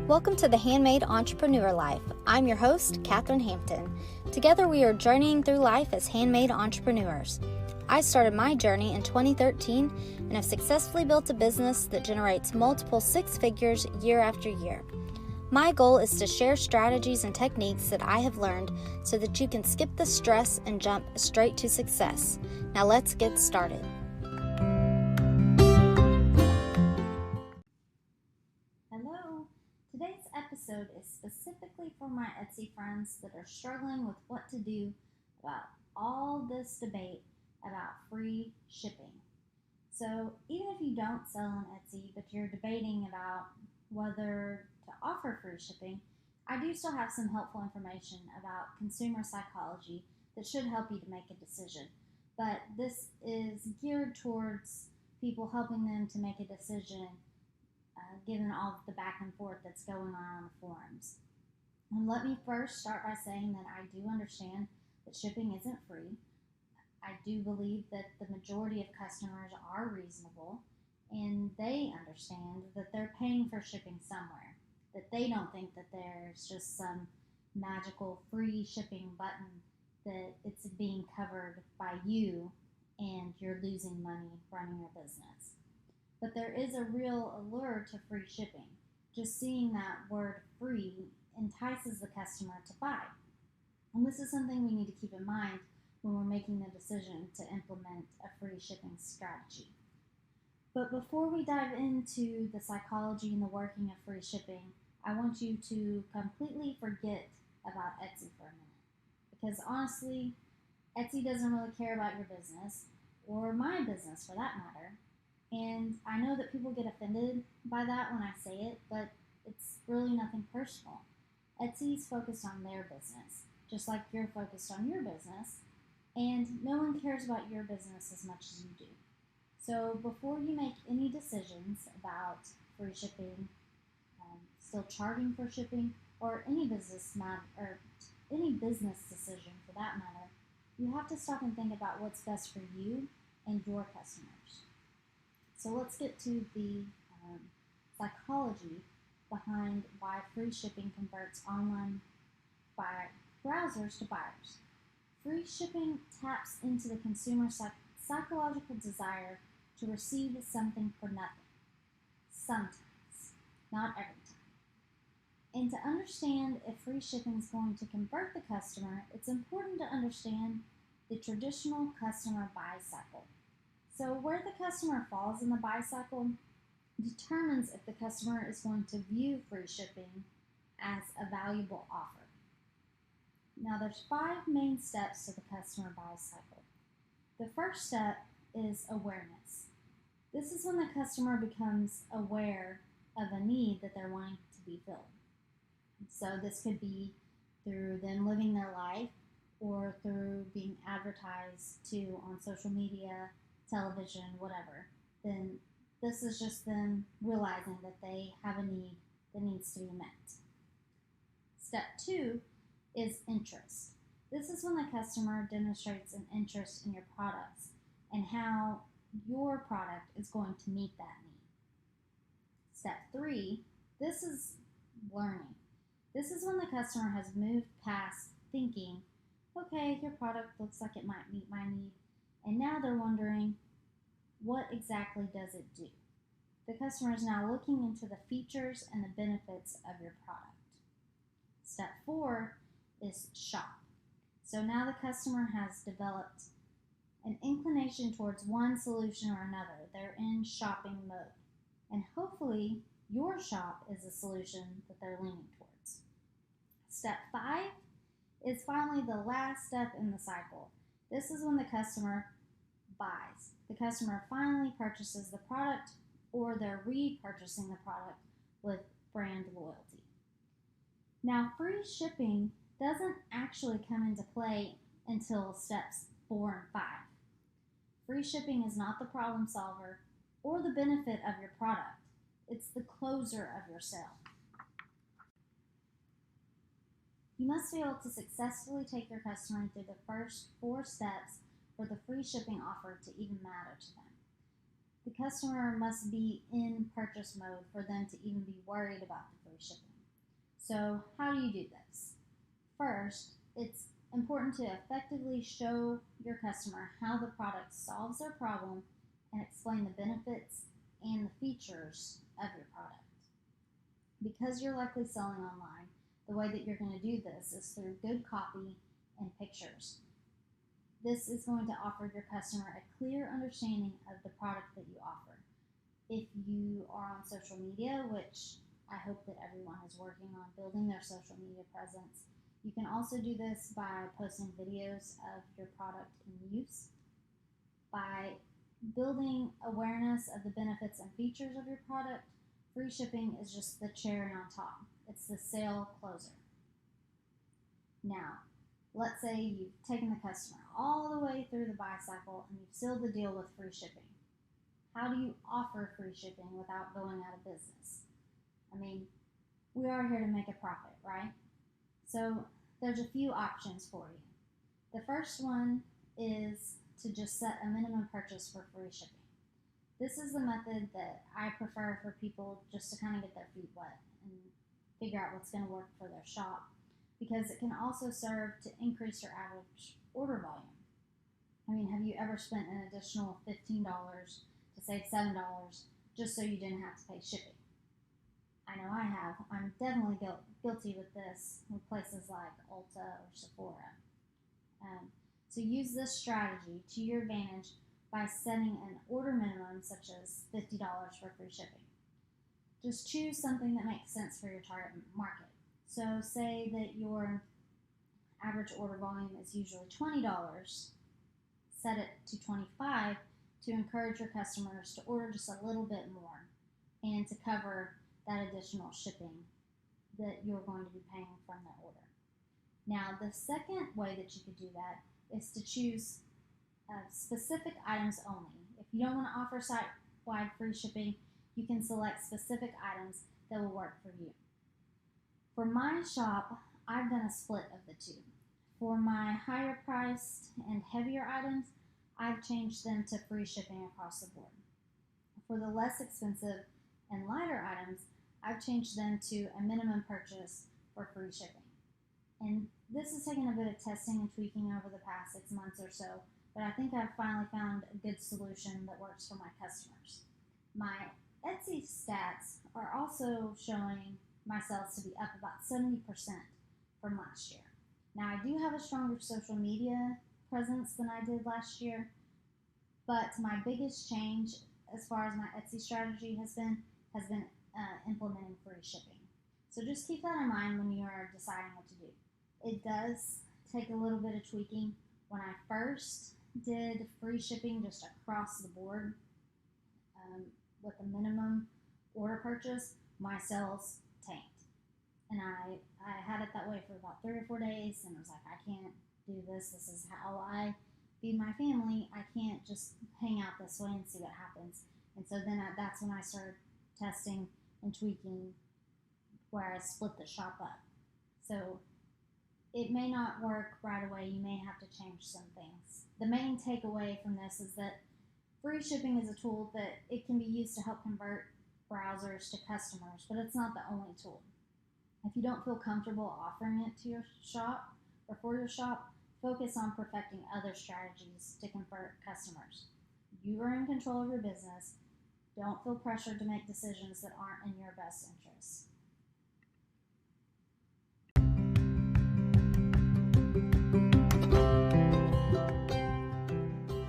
Welcome to the Handmade Entrepreneur Life. I'm your host, Katherine Hampton. Together we are journeying through life as handmade entrepreneurs. I started my journey in 2013 and have successfully built a business that generates multiple six figures year after year. My goal is to share strategies and techniques that I have learned so that you can skip the stress and jump straight to success. Now let's get started. Hello. Today's episode is specifically for my Etsy friends that are struggling with what to do about all this debate about free shipping. So even if you don't sell on Etsy, but you're debating about whether to offer free shipping, I do still have some helpful information about consumer psychology that should help you to make a decision. But this is geared towards people, helping them to make a decision given all of the back and forth that's going on the forums. And let me first start by saying that I do understand that shipping isn't free. I do believe that the majority of customers are reasonable and they understand that they're paying for shipping somewhere, that they don't think that there's just some magical free shipping button that it's being covered by you and you're losing money running your business. But there is a real allure to free shipping. Just seeing that word free entices the customer to buy. And this is something we need to keep in mind when we're making the decision to implement a free shipping strategy. But before we dive into the psychology and the working of free shipping, I want you to completely forget about Etsy for a minute. Because honestly, Etsy doesn't really care about your business, or my business for that matter. And I know that people get offended by that when I say it, but it's really nothing personal. Etsy's focused on their business, just like you're focused on your business, and no one cares about your business as much as you do. So before you make any decisions about free shipping, still charging for shipping, or any business decision for that matter, you have to stop and think about what's best for you and your customers. So let's get to the psychology behind why free shipping converts online browsers to buyers. Free shipping taps into the consumer's psychological desire to receive something for nothing. Sometimes, not every time. And to understand if free shipping is going to convert the customer, it's important to understand the traditional customer buy cycle. So where the customer falls in the buy cycle determines if the customer is going to view free shipping as a valuable offer. Now there's 5 main steps to the customer buy cycle. The first step is awareness. This is when the customer becomes aware of a need that they're wanting to be filled. So this could be through them living their life or through being advertised to on social media, television, whatever. Then this is just them realizing that they have a need that needs to be met. Step 2 is interest. This is when the customer demonstrates an interest in your products and how your product is going to meet that need. Step 3, this is learning. This is when the customer has moved past thinking, okay, your product looks like it might meet my need, and now they're wondering, what exactly does it do? The customer is now looking into the features and the benefits of your product. Step 4 is shop. So now the customer has developed an inclination towards one solution or another. They're in shopping mode. And hopefully your shop is a solution that they're leaning towards. Step 5 is finally the last step in the cycle. This is when the customer buys. The customer finally purchases the product, or they're repurchasing the product with brand loyalty. Now, free shipping doesn't actually come into play until steps 4 and 5. Free shipping is not the problem solver or the benefit of your product. It's the closer of your sale. You must be able to successfully take your customer through the first 4 steps for the free shipping offer to even matter to them. The customer must be in purchase mode for them to even be worried about the free shipping. So how do you do this? First, it's important to effectively show your customer how the product solves their problem and explain the benefits and the features of your product. Because you're likely selling online, the way that you're going to do this is through good copy and pictures. This is going to offer your customer a clear understanding of the product that you offer. If you are on social media, which I hope that everyone is working on building their social media presence, you can also do this by posting videos of your product in use. By building awareness of the benefits and features of your product, free shipping is just the cherry on top. It's the sale closer. Now, let's say you've taken the customer all the way through the buy cycle and you've sealed the deal with free shipping. How do you offer free shipping without going out of business? I mean, we are here to make a profit, right? So there's a few options for you. The first one is to just set a minimum purchase for free shipping. This is the method that I prefer for people just to kind of get their feet wet and figure out what's going to work for their shop, because it can also serve to increase your average order volume. I mean, have you ever spent an additional $15 to save $7 just so you didn't have to pay shipping? I know I have. I'm definitely guilty with this with places like Ulta or Sephora. So use this strategy to your advantage by setting an order minimum such as $50 for free shipping. Just choose something that makes sense for your target market. So say that your average order volume is usually $20, set it to $25 to encourage your customers to order just a little bit more and to cover that additional shipping that you're going to be paying from that order. Now, the second way that you could do that is to choose specific items only. If you don't want to offer site-wide free shipping, you can select specific items that will work for you. For my shop, I've done a split of the two. For my higher priced and heavier items, I've changed them to free shipping across the board. For the less expensive and lighter items, I've changed them to a minimum purchase for free shipping. And this has taken a bit of testing and tweaking over the past 6 months or so, but I think I've finally found a good solution that works for my customers. My Etsy stats are also showing my sales to be up about 70% from last year. Now, I do have a stronger social media presence than I did last year, but my biggest change as far as my Etsy strategy has been implementing free shipping. So just keep that in mind when you are deciding what to do. It does take a little bit of tweaking. When I first did free shipping just across the board with a minimum order purchase, my sales tanked. And I had it that way for about 3 or 4 days, and I was like, I can't do this. This is how I feed my family. I can't just hang out this way and see what happens. And so then that's when I started testing and tweaking where I split the shop up. So it may not work right away. You may have to change some things. The main takeaway from this is that free shipping is a tool that it can be used to help convert browsers to customers, but it's not the only tool. If you don't feel comfortable offering it to your shop or for your shop, focus on perfecting other strategies to convert customers. You are in control of your business. Don't feel pressured to make decisions that aren't in your best interests.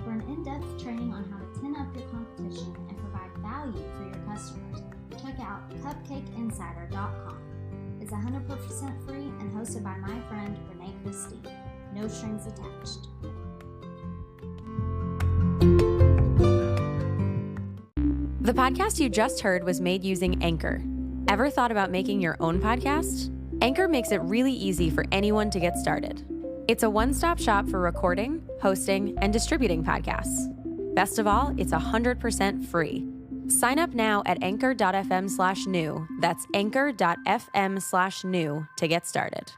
For an in-depth training on how to 10 up your competition and provide value for your customers, check out CupcakeInsider.com. It's 100% free and hosted by my friend Renee Christie. No strings attached. The podcast you just heard was made using Anchor. Ever thought about making your own podcast? Anchor makes it really easy for anyone to get started. It's a one-stop shop for recording, hosting, and distributing podcasts. Best of all, it's 100% free. Sign up now at anchor.fm/new. That's anchor.fm/new to get started.